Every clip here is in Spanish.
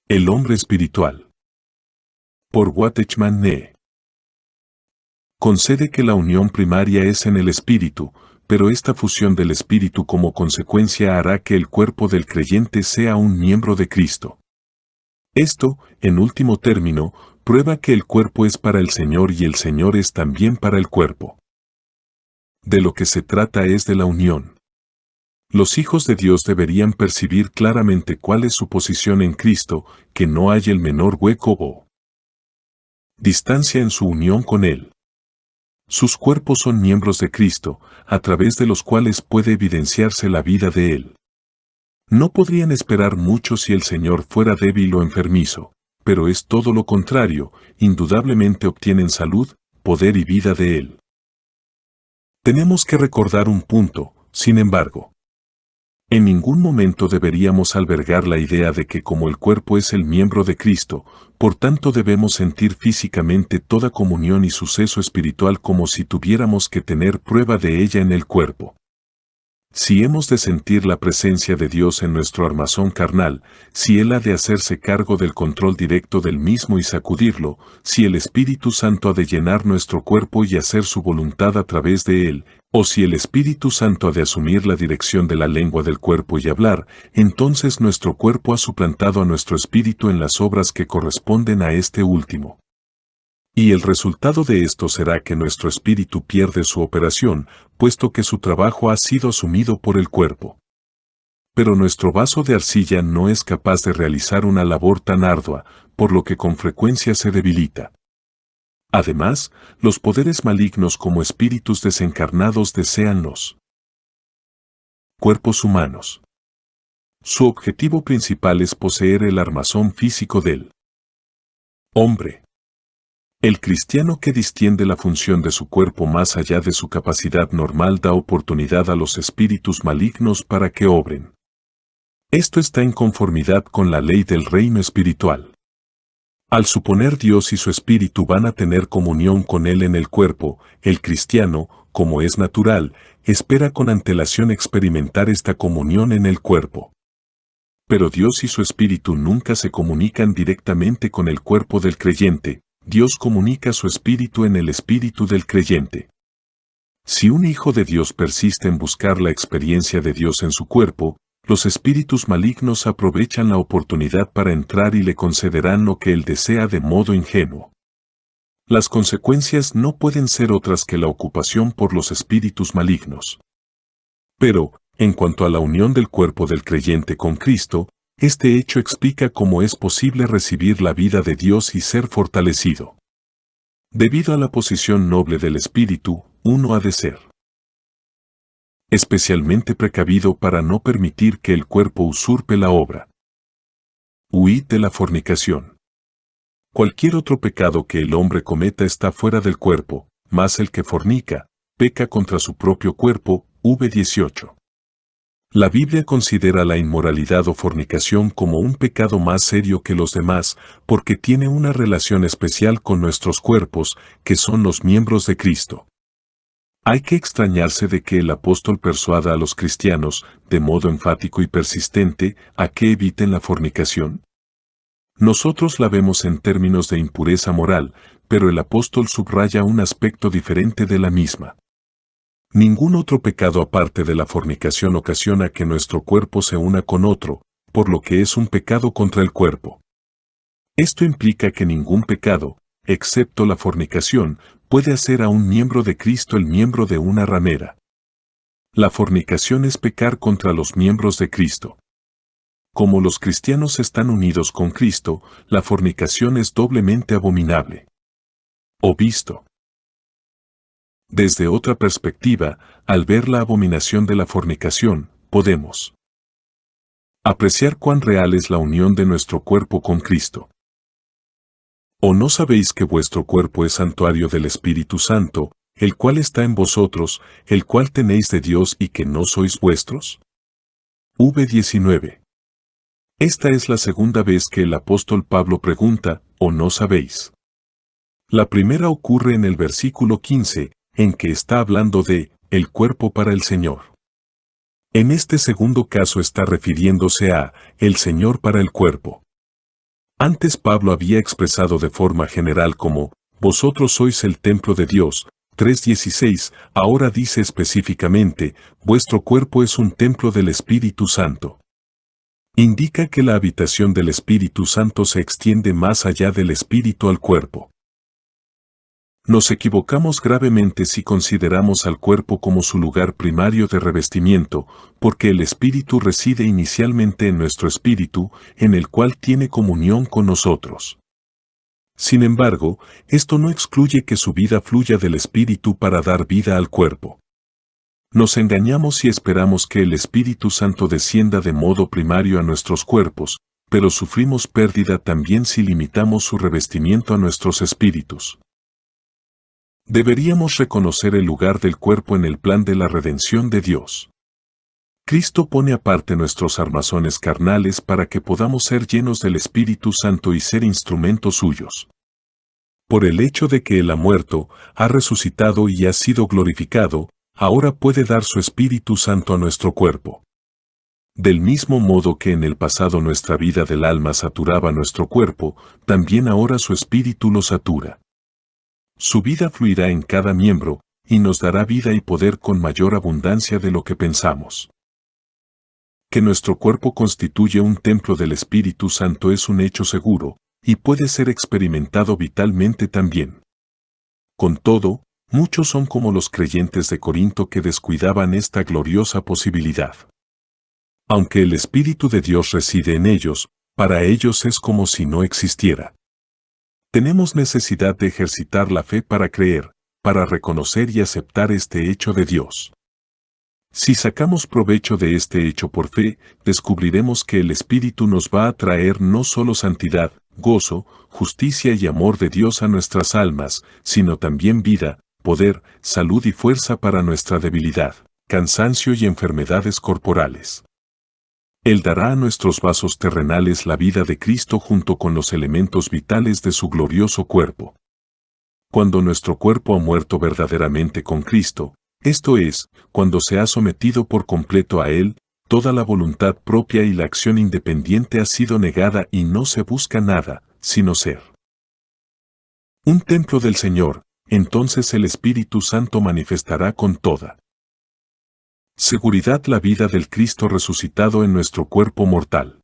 El hombre espiritual. Por Watchman Nee. Concede que la unión primaria es en el espíritu, pero esta fusión del espíritu como consecuencia hará que el cuerpo del creyente sea un miembro de Cristo. Esto, en último término, prueba que el cuerpo es para el Señor y el Señor es también para el cuerpo. De lo que se trata es de la unión. Los hijos de Dios deberían percibir claramente cuál es su posición en Cristo, que no hay el menor hueco o distancia en su unión con Él. Sus cuerpos son miembros de Cristo, a través de los cuales puede evidenciarse la vida de Él. No podrían esperar mucho si el Señor fuera débil o enfermizo, pero es todo lo contrario, indudablemente obtienen salud, poder y vida de Él. Tenemos que recordar un punto, sin embargo. En ningún momento deberíamos albergar la idea de que como el cuerpo es el miembro de Cristo, por tanto debemos sentir físicamente toda comunión y suceso espiritual como si tuviéramos que tener prueba de ella en el cuerpo. Si hemos de sentir la presencia de Dios en nuestro armazón carnal, si Él ha de hacerse cargo del control directo del mismo y sacudirlo, si el Espíritu Santo ha de llenar nuestro cuerpo y hacer su voluntad a través de él, o si el Espíritu Santo ha de asumir la dirección de la lengua del cuerpo y hablar, entonces nuestro cuerpo ha suplantado a nuestro espíritu en las obras que corresponden a este último. Y el resultado de esto será que nuestro espíritu pierde su operación, puesto que su trabajo ha sido asumido por el cuerpo. Pero nuestro vaso de arcilla no es capaz de realizar una labor tan ardua, por lo que con frecuencia se debilita. Además, los poderes malignos como espíritus desencarnados desean los cuerpos humanos. Su objetivo principal es poseer el armazón físico del hombre. El cristiano que distiende la función de su cuerpo más allá de su capacidad normal da oportunidad a los espíritus malignos para que obren. Esto está en conformidad con la ley del reino espiritual. Al suponer Dios y su espíritu van a tener comunión con Él en el cuerpo, el cristiano, como es natural, espera con antelación experimentar esta comunión en el cuerpo. Pero Dios y su espíritu nunca se comunican directamente con el cuerpo del creyente, Dios comunica su espíritu en el espíritu del creyente. Si un hijo de Dios persiste en buscar la experiencia de Dios en su cuerpo, los espíritus malignos aprovechan la oportunidad para entrar y le concederán lo que él desea de modo ingenuo. Las consecuencias no pueden ser otras que la ocupación por los espíritus malignos. Pero, en cuanto a la unión del cuerpo del creyente con Cristo, este hecho explica cómo es posible recibir la vida de Dios y ser fortalecido. Debido a la posición noble del espíritu, uno ha de ser especialmente precavido para no permitir que el cuerpo usurpe la obra. Huid de la fornicación. Cualquier otro pecado que el hombre cometa está fuera del cuerpo, mas el que fornica, peca contra su propio cuerpo. V18. La Biblia considera la inmoralidad o fornicación como un pecado más serio que los demás, porque tiene una relación especial con nuestros cuerpos, que son los miembros de Cristo. Hay que extrañarse de que el apóstol persuada a los cristianos, de modo enfático y persistente, a que eviten la fornicación. Nosotros la vemos en términos de impureza moral, pero el apóstol subraya un aspecto diferente de la misma. Ningún otro pecado aparte de la fornicación ocasiona que nuestro cuerpo se una con otro, por lo que es un pecado contra el cuerpo. Esto implica que ningún pecado, excepto la fornicación, puede hacer a un miembro de Cristo el miembro de una ramera. La fornicación es pecar contra los miembros de Cristo. Como los cristianos están unidos con Cristo, la fornicación es doblemente abominable. O visto desde otra perspectiva, al ver la abominación de la fornicación, podemos apreciar cuán real es la unión de nuestro cuerpo con Cristo. ¿O no sabéis que vuestro cuerpo es santuario del Espíritu Santo, el cual está en vosotros, el cual tenéis de Dios y que no sois vuestros? V19. Esta es la segunda vez que el apóstol Pablo pregunta, ¿o no sabéis? La primera ocurre en el versículo 15, en que está hablando de el cuerpo para el Señor. En este segundo caso está refiriéndose a el Señor para el cuerpo. Antes Pablo había expresado de forma general como, vosotros sois el templo de Dios, 3:16, ahora dice específicamente, vuestro cuerpo es un templo del Espíritu Santo. Indica que la habitación del Espíritu Santo se extiende más allá del espíritu al cuerpo. Nos equivocamos gravemente si consideramos al cuerpo como su lugar primario de revestimiento, porque el Espíritu reside inicialmente en nuestro espíritu, en el cual tiene comunión con nosotros. Sin embargo, esto no excluye que su vida fluya del Espíritu para dar vida al cuerpo. Nos engañamos si esperamos que el Espíritu Santo descienda de modo primario a nuestros cuerpos, pero sufrimos pérdida también si limitamos su revestimiento a nuestros espíritus. Deberíamos reconocer el lugar del cuerpo en el plan de la redención de Dios. Cristo pone aparte nuestros armazones carnales para que podamos ser llenos del Espíritu Santo y ser instrumentos suyos. Por el hecho de que Él ha muerto, ha resucitado y ha sido glorificado, ahora puede dar su Espíritu Santo a nuestro cuerpo. Del mismo modo que en el pasado nuestra vida del alma saturaba nuestro cuerpo, también ahora su Espíritu lo satura. Su vida fluirá en cada miembro, y nos dará vida y poder con mayor abundancia de lo que pensamos. Que nuestro cuerpo constituye un templo del Espíritu Santo es un hecho seguro, y puede ser experimentado vitalmente también. Con todo, muchos son como los creyentes de Corinto que descuidaban esta gloriosa posibilidad. Aunque el Espíritu de Dios reside en ellos, para ellos es como si no existiera. Tenemos necesidad de ejercitar la fe para creer, para reconocer y aceptar este hecho de Dios. Si sacamos provecho de este hecho por fe, descubriremos que el Espíritu nos va a traer no solo santidad, gozo, justicia y amor de Dios a nuestras almas, sino también vida, poder, salud y fuerza para nuestra debilidad, cansancio y enfermedades corporales. Él dará a nuestros vasos terrenales la vida de Cristo junto con los elementos vitales de su glorioso cuerpo. Cuando nuestro cuerpo ha muerto verdaderamente con Cristo, esto es, cuando se ha sometido por completo a Él, toda la voluntad propia y la acción independiente ha sido negada y no se busca nada, sino ser un templo del Señor, entonces el Espíritu Santo manifestará con toda seguridad la vida del Cristo resucitado en nuestro cuerpo mortal.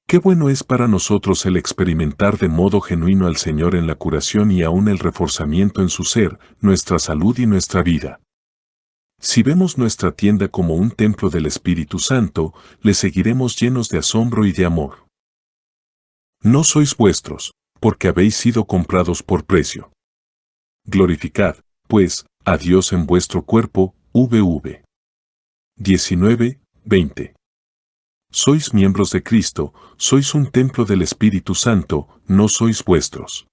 Qué bueno es para nosotros el experimentar de modo genuino al Señor en la curación y aún el reforzamiento en su ser, nuestra salud y nuestra vida. Si vemos nuestra tienda como un templo del Espíritu Santo, le seguiremos llenos de asombro y de amor. No sois vuestros, porque habéis sido comprados por precio. Glorificad, pues, a Dios en vuestro cuerpo, VV. 19:20. Sois miembros de Cristo, sois un templo del Espíritu Santo, no sois vuestros.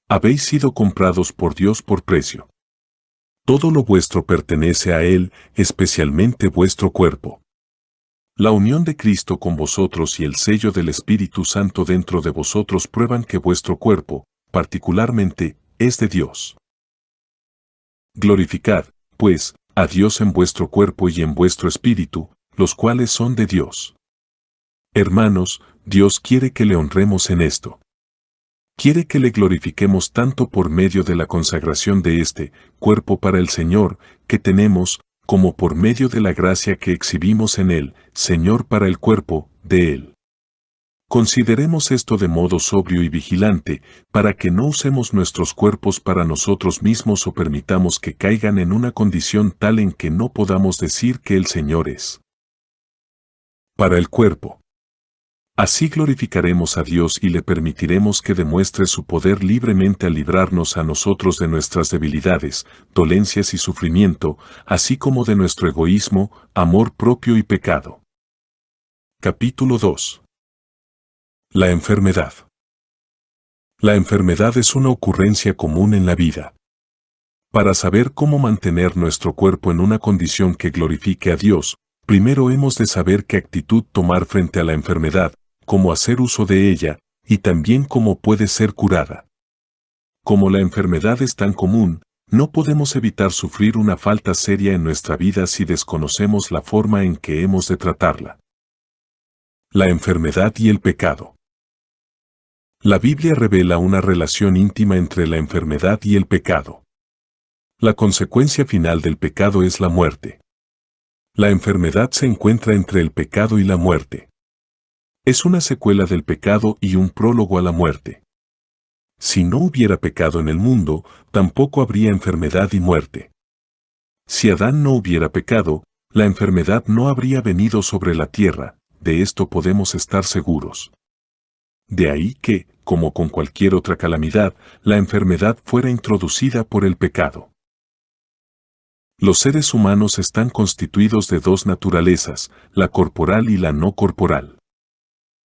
Habéis sido comprados por Dios por precio. Todo lo vuestro pertenece a Él, especialmente vuestro cuerpo. La unión de Cristo con vosotros y el sello del Espíritu Santo dentro de vosotros prueban que vuestro cuerpo, particularmente, es de Dios. Glorificad, pues, a Dios en vuestro cuerpo y en vuestro espíritu, los cuales son de Dios. Hermanos, Dios quiere que le honremos en esto. Quiere que le glorifiquemos tanto por medio de la consagración de este cuerpo para el Señor que tenemos, como por medio de la gracia que exhibimos en Él, Señor para el cuerpo de Él. Consideremos esto de modo sobrio y vigilante, para que no usemos nuestros cuerpos para nosotros mismos o permitamos que caigan en una condición tal en que no podamos decir que el Señor es para el cuerpo. Así glorificaremos a Dios y le permitiremos que demuestre su poder libremente al librarnos a nosotros de nuestras debilidades, dolencias y sufrimiento, así como de nuestro egoísmo, amor propio y pecado. Capítulo 2. La enfermedad. La enfermedad es una ocurrencia común en la vida. Para saber cómo mantener nuestro cuerpo en una condición que glorifique a Dios, primero hemos de saber qué actitud tomar frente a la enfermedad, cómo hacer uso de ella, y también cómo puede ser curada. Como la enfermedad es tan común, no podemos evitar sufrir una falta seria en nuestra vida si desconocemos la forma en que hemos de tratarla. La enfermedad y el pecado. La Biblia revela una relación íntima entre la enfermedad y el pecado. La consecuencia final del pecado es la muerte. La enfermedad se encuentra entre el pecado y la muerte. Es una secuela del pecado y un prólogo a la muerte. Si no hubiera pecado en el mundo, tampoco habría enfermedad y muerte. Si Adán no hubiera pecado, la enfermedad no habría venido sobre la tierra, de esto podemos estar seguros. De ahí que, como con cualquier otra calamidad, la enfermedad fuera introducida por el pecado. Los seres humanos están constituidos de dos naturalezas, la corporal y la no corporal.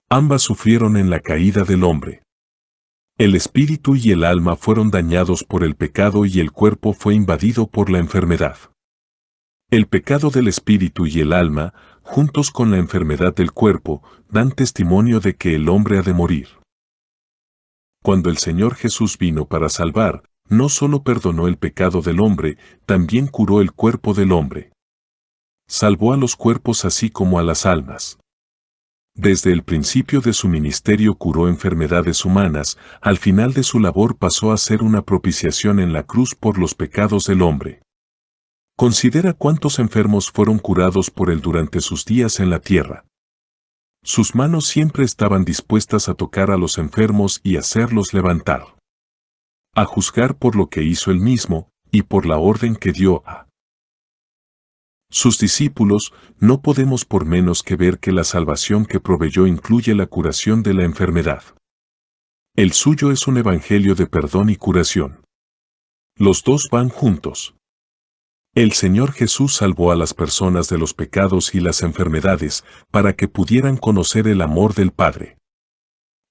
Ambas sufrieron en la caída del hombre. El espíritu y el alma fueron dañados por el pecado y el cuerpo fue invadido por la enfermedad. El pecado del espíritu y el alma, juntos con la enfermedad del cuerpo, dan testimonio de que el hombre ha de morir. Cuando el Señor Jesús vino para salvar, no solo perdonó el pecado del hombre, también curó el cuerpo del hombre. Salvó a los cuerpos así como a las almas. Desde el principio de su ministerio curó enfermedades humanas, al final de su labor pasó a ser una propiciación en la cruz por los pecados del hombre. Considera cuántos enfermos fueron curados por él durante sus días en la tierra. Sus manos siempre estaban dispuestas a tocar a los enfermos y hacerlos levantar. A juzgar por lo que hizo él mismo, y por la orden que dio a sus discípulos, no podemos por menos que ver que la salvación que proveyó incluye la curación de la enfermedad. El suyo es un evangelio de perdón y curación. Los dos van juntos. El Señor Jesús salvó a las personas de los pecados y las enfermedades para que pudieran conocer el amor del Padre.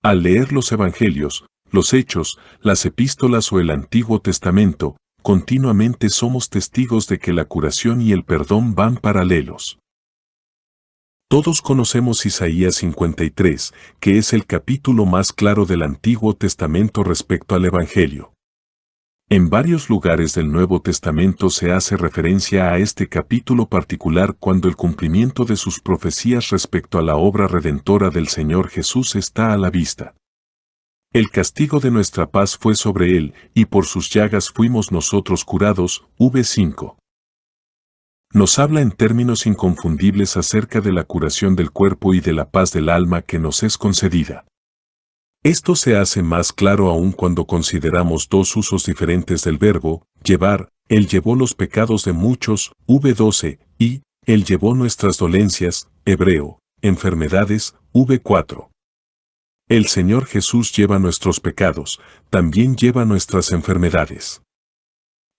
Al leer los evangelios, los hechos, las epístolas o el Antiguo Testamento, continuamente somos testigos de que la curación y el perdón van paralelos. Todos conocemos Isaías 53, que es el capítulo más claro del Antiguo Testamento respecto al Evangelio. En varios lugares del Nuevo Testamento se hace referencia a este capítulo particular cuando el cumplimiento de sus profecías respecto a la obra redentora del Señor Jesús está a la vista. El castigo de nuestra paz fue sobre él, y por sus llagas fuimos nosotros curados. V5. Nos habla en términos inconfundibles acerca de la curación del cuerpo y de la paz del alma que nos es concedida. Esto se hace más claro aún cuando consideramos dos usos diferentes del verbo, llevar. Él llevó los pecados de muchos, V12, y él llevó nuestras dolencias, hebreo, enfermedades, V4. El Señor Jesús lleva nuestros pecados, también lleva nuestras enfermedades.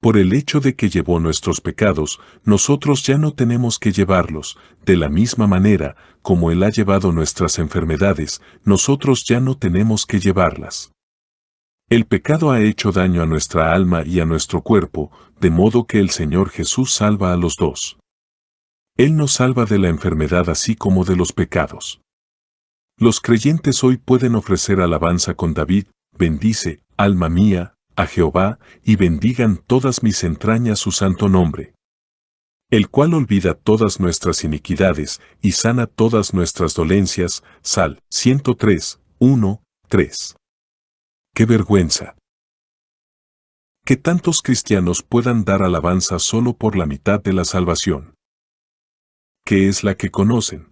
Por el hecho de que llevó nuestros pecados, nosotros ya no tenemos que llevarlos, de la misma manera, como Él ha llevado nuestras enfermedades, nosotros ya no tenemos que llevarlas. El pecado ha hecho daño a nuestra alma y a nuestro cuerpo, de modo que el Señor Jesús salva a los dos. Él nos salva de la enfermedad así como de los pecados. Los creyentes hoy pueden ofrecer alabanza con David: bendice, alma mía, a Jehová, y bendigan todas mis entrañas su santo nombre. El cual olvida todas nuestras iniquidades, y sana todas nuestras dolencias. Sal 103, 1, 3. ¡Qué vergüenza! Que tantos cristianos puedan dar alabanza solo por la mitad de la salvación. ¿Qué es la que conocen?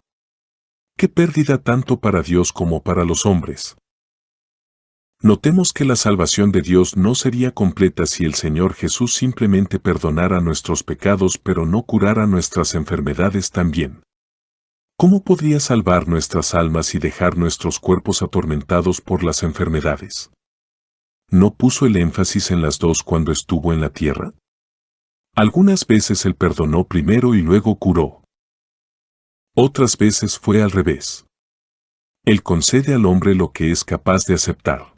¡Qué pérdida tanto para Dios como para los hombres! Notemos que la salvación de Dios no sería completa si el Señor Jesús simplemente perdonara nuestros pecados pero no curara nuestras enfermedades también. ¿Cómo podría salvar nuestras almas y dejar nuestros cuerpos atormentados por las enfermedades? ¿No puso el énfasis en las dos cuando estuvo en la tierra? Algunas veces Él perdonó primero y luego curó. Otras veces fue al revés. Él concede al hombre lo que es capaz de aceptar.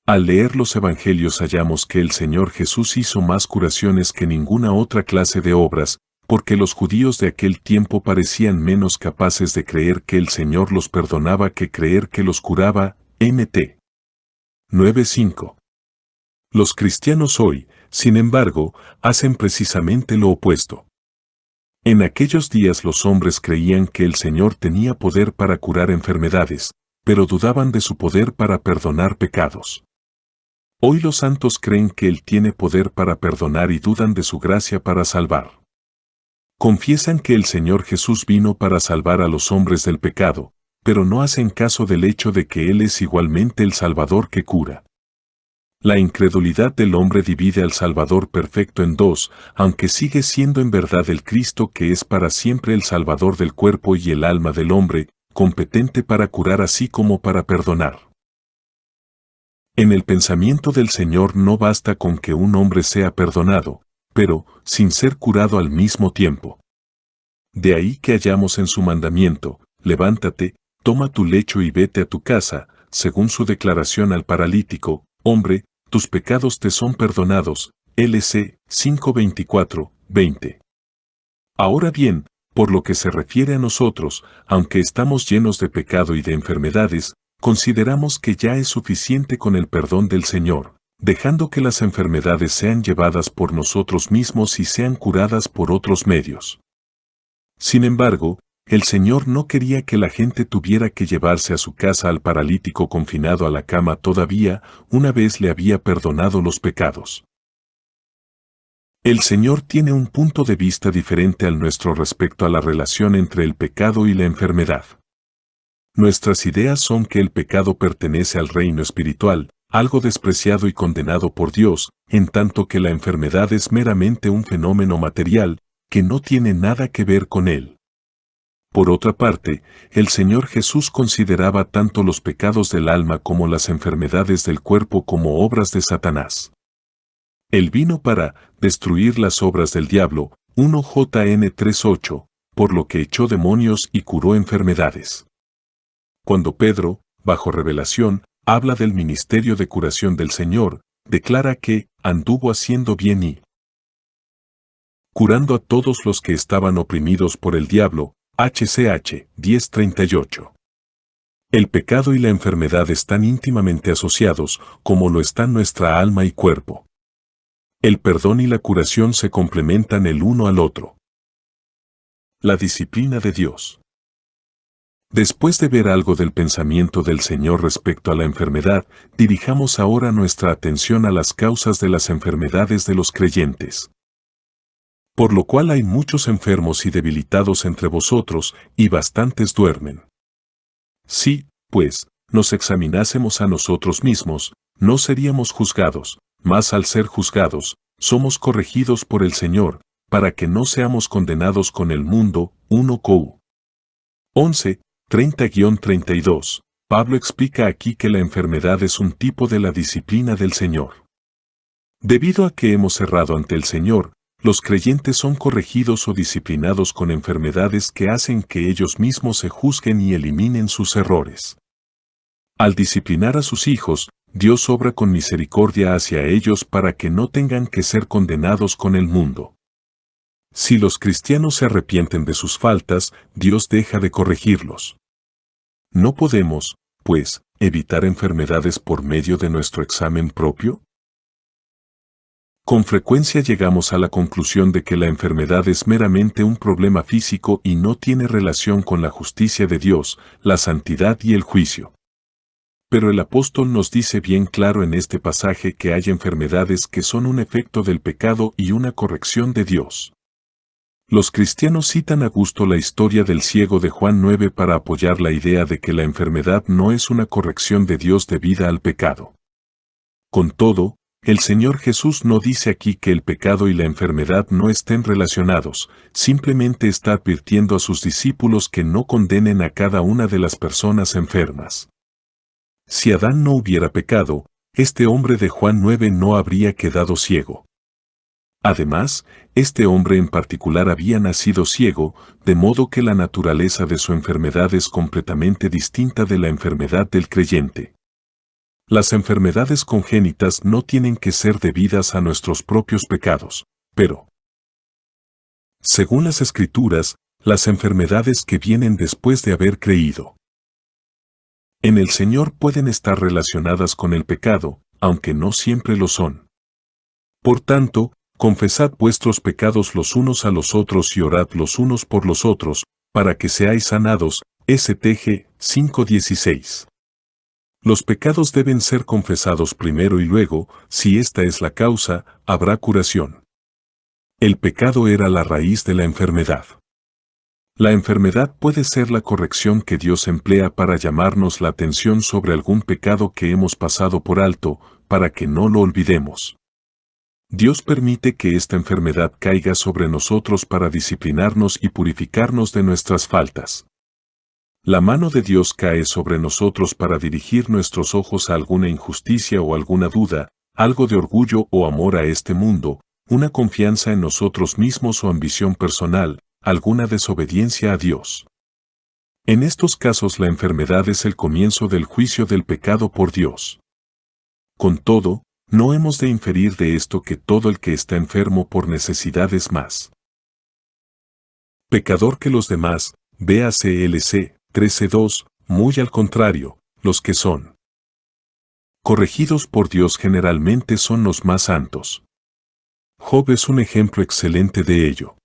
Al leer los evangelios hallamos que el Señor Jesús hizo más curaciones que ninguna otra clase de obras, porque los judíos de aquel tiempo parecían menos capaces de creer que el Señor los perdonaba que creer que los curaba. Mt. 9:5. Los cristianos hoy, sin embargo, hacen precisamente lo opuesto. En aquellos días los hombres creían que el Señor tenía poder para curar enfermedades, pero dudaban de su poder para perdonar pecados. Hoy los santos creen que Él tiene poder para perdonar y dudan de su gracia para salvar. Confiesan que el Señor Jesús vino para salvar a los hombres del pecado, pero no hacen caso del hecho de que Él es igualmente el Salvador que cura. La incredulidad del hombre divide al Salvador perfecto en dos, aunque sigue siendo en verdad el Cristo que es para siempre el Salvador del cuerpo y el alma del hombre, competente para curar así como para perdonar. En el pensamiento del Señor no basta con que un hombre sea perdonado, pero sin ser curado al mismo tiempo. De ahí que hallamos en su mandamiento, levántate, toma tu lecho y vete a tu casa, según su declaración al paralítico, hombre, tus pecados te son perdonados, LC 5:24-20. Ahora bien, por lo que se refiere a nosotros, aunque estamos llenos de pecado y de enfermedades, consideramos que ya es suficiente con el perdón del Señor, dejando que las enfermedades sean llevadas por nosotros mismos y sean curadas por otros medios. Sin embargo, el Señor no quería que la gente tuviera que llevarse a su casa al paralítico confinado a la cama todavía, una vez le había perdonado los pecados. El Señor tiene un punto de vista diferente al nuestro respecto a la relación entre el pecado y la enfermedad. Nuestras ideas son que el pecado pertenece al reino espiritual, algo despreciado y condenado por Dios, en tanto que la enfermedad es meramente un fenómeno material, que no tiene nada que ver con él. Por otra parte, el Señor Jesús consideraba tanto los pecados del alma como las enfermedades del cuerpo como obras de Satanás. Él vino para destruir las obras del diablo, 1 Jn 3:8, por lo que echó demonios y curó enfermedades. Cuando Pedro, bajo revelación, habla del ministerio de curación del Señor, declara que anduvo haciendo bien y curando a todos los que estaban oprimidos por el diablo, HCH 10:38. El pecado y la enfermedad están íntimamente asociados, como lo están nuestra alma y cuerpo. El perdón y la curación se complementan el uno al otro. La disciplina de Dios. Después de ver algo del pensamiento del Señor respecto a la enfermedad, dirijamos ahora nuestra atención a las causas de las enfermedades de los creyentes. Por lo cual hay muchos enfermos y debilitados entre vosotros, y bastantes duermen. Si, pues, nos examinásemos a nosotros mismos, no seríamos juzgados, mas al ser juzgados, somos corregidos por el Señor, para que no seamos condenados con el mundo. 1 Cor. 11, 30-32. Pablo explica aquí que la enfermedad es un tipo de la disciplina del Señor. Debido a que hemos errado ante el Señor, los creyentes son corregidos o disciplinados con enfermedades que hacen que ellos mismos se juzguen y eliminen sus errores. Al disciplinar a sus hijos, Dios obra con misericordia hacia ellos para que no tengan que ser condenados con el mundo. Si los cristianos se arrepienten de sus faltas, Dios deja de corregirlos. ¿No podemos, pues, evitar enfermedades por medio de nuestro examen propio? Con frecuencia llegamos a la conclusión de que la enfermedad es meramente un problema físico y no tiene relación con la justicia de Dios, la santidad y el juicio. Pero el apóstol nos dice bien claro en este pasaje que hay enfermedades que son un efecto del pecado y una corrección de Dios. Los cristianos citan a gusto la historia del ciego de Juan 9 para apoyar la idea de que la enfermedad no es una corrección de Dios debida al pecado. Con todo, el Señor Jesús no dice aquí que el pecado y la enfermedad no estén relacionados, simplemente está advirtiendo a sus discípulos que no condenen a cada una de las personas enfermas. Si Adán no hubiera pecado, este hombre de Juan 9 no habría quedado ciego. Además, este hombre en particular había nacido ciego, de modo que la naturaleza de su enfermedad es completamente distinta de la enfermedad del creyente. Las enfermedades congénitas no tienen que ser debidas a nuestros propios pecados, pero, según las Escrituras, las enfermedades que vienen después de haber creído en el Señor pueden estar relacionadas con el pecado, aunque no siempre lo son. Por tanto, confesad vuestros pecados los unos a los otros y orad los unos por los otros, para que seáis sanados. STG 5:16. Los pecados deben ser confesados primero y luego, si esta es la causa, habrá curación. El pecado era la raíz de la enfermedad. La enfermedad puede ser la corrección que Dios emplea para llamarnos la atención sobre algún pecado que hemos pasado por alto, para que no lo olvidemos. Dios permite que esta enfermedad caiga sobre nosotros para disciplinarnos y purificarnos de nuestras faltas. La mano de Dios cae sobre nosotros para dirigir nuestros ojos a alguna injusticia o alguna duda, algo de orgullo o amor a este mundo, una confianza en nosotros mismos o ambición personal, alguna desobediencia a Dios. En estos casos la enfermedad es el comienzo del juicio del pecado por Dios. Con todo, no hemos de inferir de esto que todo el que está enfermo por necesidad es más pecador que los demás, VACLC 13:2, muy al contrario, los que son corregidos por Dios generalmente son los más santos. Job es un ejemplo excelente de ello.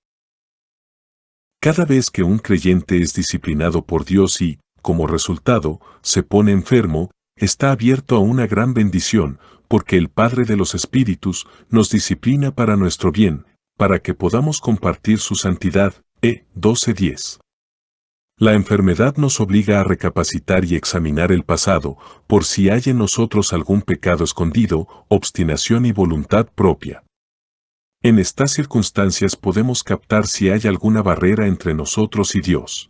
Cada vez que un creyente es disciplinado por Dios y, como resultado, se pone enfermo, está abierto a una gran bendición, porque el Padre de los Espíritus nos disciplina para nuestro bien, para que podamos compartir su santidad. 12:10. La enfermedad nos obliga a recapacitar y examinar el pasado, por si hay en nosotros algún pecado escondido, obstinación y voluntad propia. En estas circunstancias podemos captar si hay alguna barrera entre nosotros y Dios.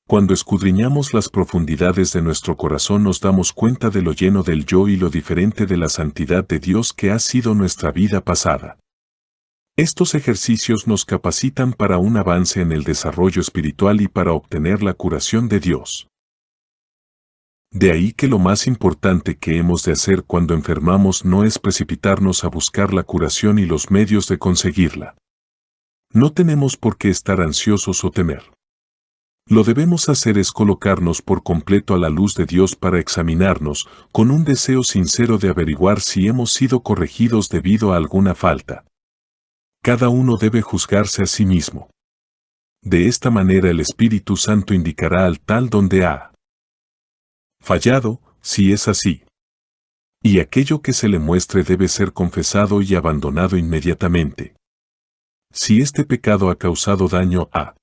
Cuando escudriñamos las profundidades de nuestro corazón nos damos cuenta de lo lleno del yo y lo diferente de la santidad de Dios que ha sido nuestra vida pasada. Estos ejercicios nos capacitan para un avance en el desarrollo espiritual y para obtener la curación de Dios. De ahí que lo más importante que hemos de hacer cuando enfermamos no es precipitarnos a buscar la curación y los medios de conseguirla. No tenemos por qué estar ansiosos o temer. Lo debemos hacer es colocarnos por completo a la luz de Dios para examinarnos, con un deseo sincero de averiguar si hemos sido corregidos debido a alguna falta. Cada uno debe juzgarse a sí mismo. De esta manera el Espíritu Santo indicará al tal donde ha fallado, si es así. Y aquello que se le muestre debe ser confesado y abandonado inmediatamente. Si este pecado ha causado daño a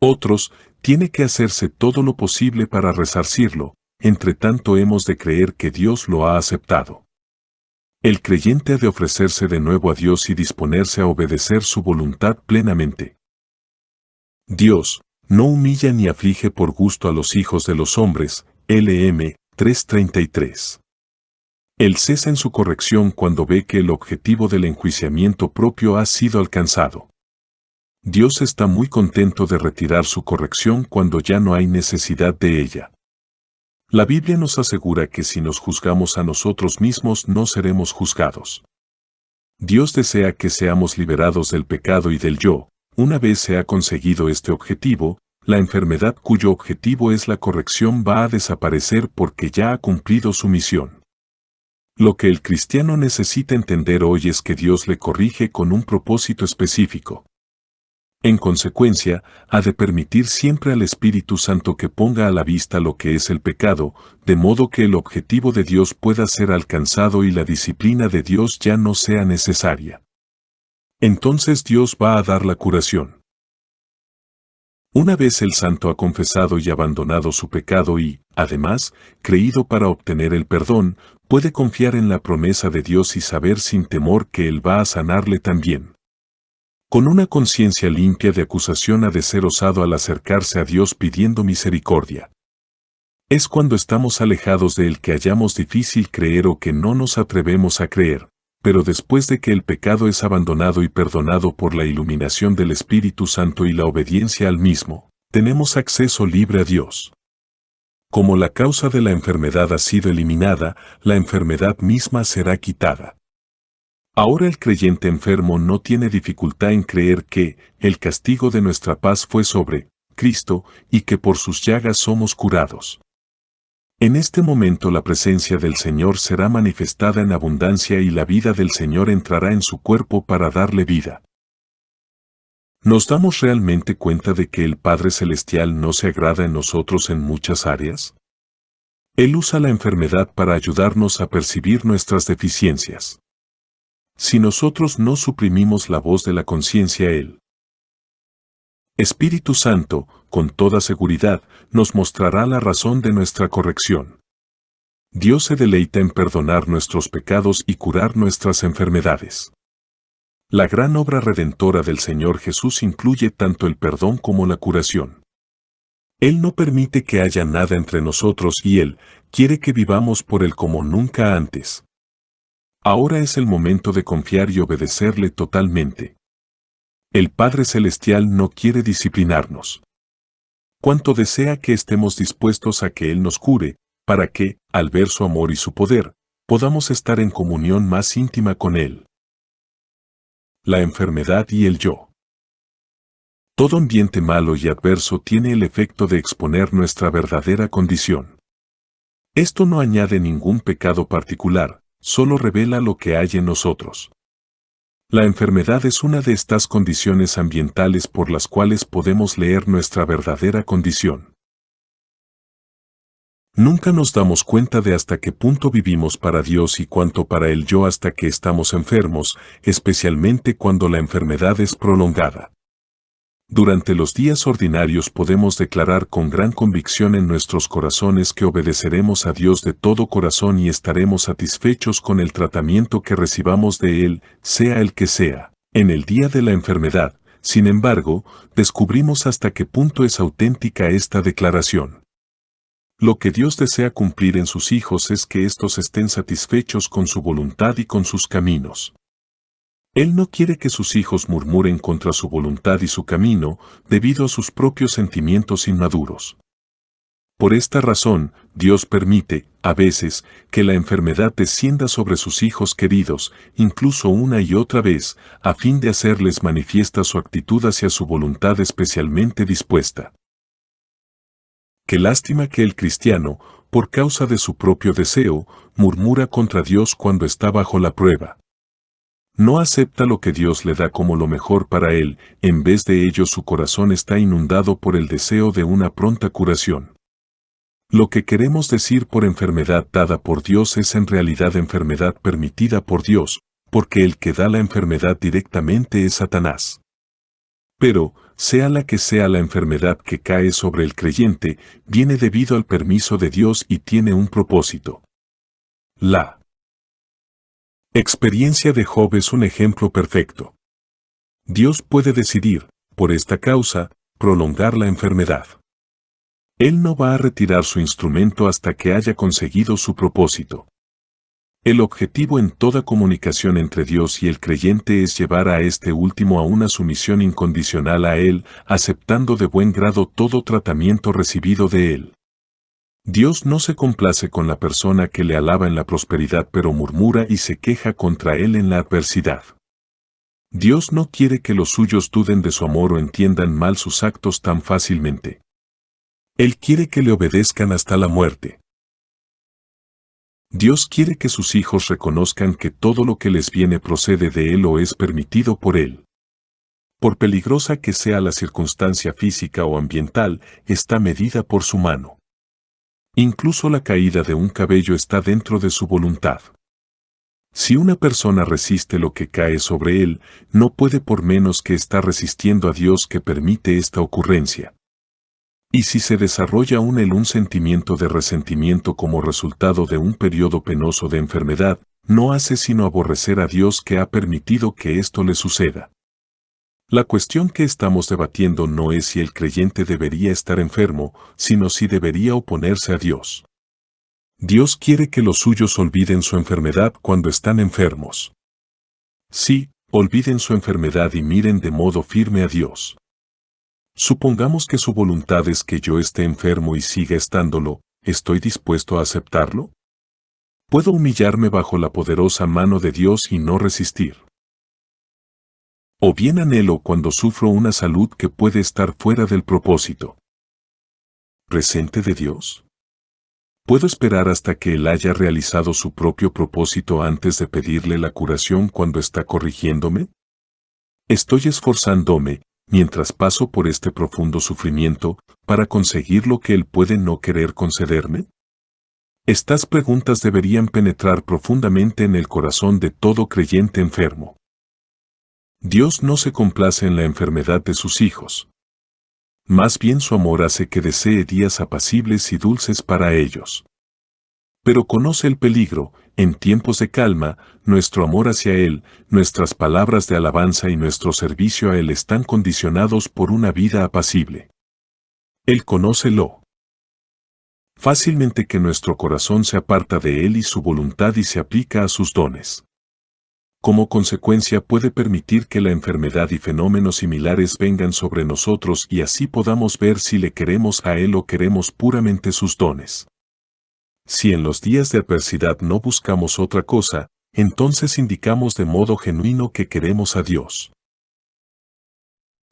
otros, tiene que hacerse todo lo posible para resarcirlo, entre tanto hemos de creer que Dios lo ha aceptado. El creyente ha de ofrecerse de nuevo a Dios y disponerse a obedecer su voluntad plenamente. Dios no humilla ni aflige por gusto a los hijos de los hombres, LM 3:33. Él cesa en su corrección cuando ve que el objetivo del enjuiciamiento propio ha sido alcanzado. Dios está muy contento de retirar su corrección cuando ya no hay necesidad de ella. La Biblia nos asegura que si nos juzgamos a nosotros mismos no seremos juzgados. Dios desea que seamos liberados del pecado y del yo. Una vez se ha conseguido este objetivo, la enfermedad cuyo objetivo es la corrección va a desaparecer porque ya ha cumplido su misión. Lo que el cristiano necesita entender hoy es que Dios le corrige con un propósito específico. En consecuencia, ha de permitir siempre al Espíritu Santo que ponga a la vista lo que es el pecado, de modo que el objetivo de Dios pueda ser alcanzado y la disciplina de Dios ya no sea necesaria. Entonces Dios va a dar la curación. Una vez el santo ha confesado y abandonado su pecado y, además, creído para obtener el perdón, puede confiar en la promesa de Dios y saber sin temor que Él va a sanarle también. Con una conciencia limpia de acusación ha de ser osado al acercarse a Dios pidiendo misericordia. Es cuando estamos alejados de Él que hallamos difícil creer o que no nos atrevemos a creer, pero después de que el pecado es abandonado y perdonado por la iluminación del Espíritu Santo y la obediencia al mismo, tenemos acceso libre a Dios. Como la causa de la enfermedad ha sido eliminada, la enfermedad misma será quitada. Ahora el creyente enfermo no tiene dificultad en creer que el castigo de nuestra paz fue sobre Cristo y que por sus llagas somos curados. En este momento la presencia del Señor será manifestada en abundancia y la vida del Señor entrará en su cuerpo para darle vida. ¿Nos damos realmente cuenta de que el Padre Celestial no se agrada en nosotros en muchas áreas? Él usa la enfermedad para ayudarnos a percibir nuestras deficiencias. Si nosotros no suprimimos la voz de la conciencia, Él, Espíritu Santo, con toda seguridad, nos mostrará la razón de nuestra corrección. Dios se deleita en perdonar nuestros pecados y curar nuestras enfermedades. La gran obra redentora del Señor Jesús incluye tanto el perdón como la curación. Él no permite que haya nada entre nosotros y Él quiere que vivamos por Él como nunca antes. Ahora es el momento de confiar y obedecerle totalmente. El Padre Celestial no quiere disciplinarnos. Cuánto desea que estemos dispuestos a que Él nos cure, para que, al ver su amor y su poder, podamos estar en comunión más íntima con Él. La enfermedad y el yo. Todo ambiente malo y adverso tiene el efecto de exponer nuestra verdadera condición. Esto no añade ningún pecado particular, solo revela lo que hay en nosotros. La enfermedad es una de estas condiciones ambientales por las cuales podemos leer nuestra verdadera condición. Nunca nos damos cuenta de hasta qué punto vivimos para Dios y cuánto para el yo hasta que estamos enfermos, especialmente cuando la enfermedad es prolongada. Durante los días ordinarios podemos declarar con gran convicción en nuestros corazones que obedeceremos a Dios de todo corazón y estaremos satisfechos con el tratamiento que recibamos de Él, sea el que sea. En el día de la enfermedad, sin embargo, descubrimos hasta qué punto es auténtica esta declaración. Lo que Dios desea cumplir en sus hijos es que éstos estén satisfechos con su voluntad y con sus caminos. Él no quiere que sus hijos murmuren contra su voluntad y su camino, debido a sus propios sentimientos inmaduros. Por esta razón, Dios permite, a veces, que la enfermedad descienda sobre sus hijos queridos, incluso una y otra vez, a fin de hacerles manifiesta su actitud hacia su voluntad especialmente dispuesta. Qué lástima que el cristiano, por causa de su propio deseo, murmura contra Dios cuando está bajo la prueba. No acepta lo que Dios le da como lo mejor para él, en vez de ello su corazón está inundado por el deseo de una pronta curación. Lo que queremos decir por enfermedad dada por Dios es en realidad enfermedad permitida por Dios, porque el que da la enfermedad directamente es Satanás. Pero, sea la que sea la enfermedad que cae sobre el creyente, viene debido al permiso de Dios y tiene un propósito. La experiencia de Job es un ejemplo perfecto. Dios puede decidir, por esta causa, prolongar la enfermedad. Él no va a retirar su instrumento hasta que haya conseguido su propósito. El objetivo en toda comunicación entre Dios y el creyente es llevar a este último a una sumisión incondicional a Él, aceptando de buen grado todo tratamiento recibido de Él. Dios no se complace con la persona que le alaba en la prosperidad pero murmura y se queja contra Él en la adversidad. Dios no quiere que los suyos duden de su amor o entiendan mal sus actos tan fácilmente. Él quiere que le obedezcan hasta la muerte. Dios quiere que sus hijos reconozcan que todo lo que les viene procede de Él o es permitido por Él. Por peligrosa que sea la circunstancia física o ambiental, está medida por su mano. Incluso la caída de un cabello está dentro de su voluntad. Si una persona resiste lo que cae sobre él, no puede por menos que estar resistiendo a Dios que permite esta ocurrencia. Y si se desarrolla un sentimiento de resentimiento como resultado de un periodo penoso de enfermedad, no hace sino aborrecer a Dios que ha permitido que esto le suceda. La cuestión que estamos debatiendo no es si el creyente debería estar enfermo, sino si debería oponerse a Dios. Dios quiere que los suyos olviden su enfermedad cuando están enfermos. Sí, olviden su enfermedad y miren de modo firme a Dios. Supongamos que su voluntad es que yo esté enfermo y siga estándolo, ¿estoy dispuesto a aceptarlo? ¿Puedo humillarme bajo la poderosa mano de Dios y no resistir? ¿O bien anhelo cuando sufro una salud que puede estar fuera del propósito presente de Dios? ¿Puedo esperar hasta que Él haya realizado su propio propósito antes de pedirle la curación cuando está corrigiéndome? ¿Estoy esforzándome, mientras paso por este profundo sufrimiento, para conseguir lo que Él puede no querer concederme? Estas preguntas deberían penetrar profundamente en el corazón de todo creyente enfermo. Dios no se complace en la enfermedad de sus hijos. Más bien su amor hace que desee días apacibles y dulces para ellos. Pero conoce el peligro, en tiempos de calma, nuestro amor hacia Él, nuestras palabras de alabanza y nuestro servicio a Él están condicionados por una vida apacible. Él conócelo. Fácilmente que nuestro corazón se aparta de Él y su voluntad y se aplica a sus dones. Como consecuencia puede permitir que la enfermedad y fenómenos similares vengan sobre nosotros y así podamos ver si le queremos a Él o queremos puramente sus dones. Si en los días de adversidad no buscamos otra cosa, entonces indicamos de modo genuino que queremos a Dios.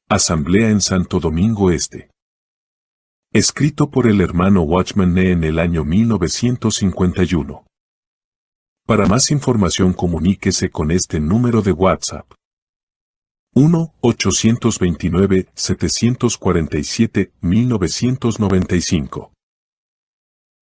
Asamblea en Santo Domingo Este. Escrito por el hermano Watchman Nee en el año 1951. Para más información comuníquese con este número de WhatsApp. 1-829-747-1995.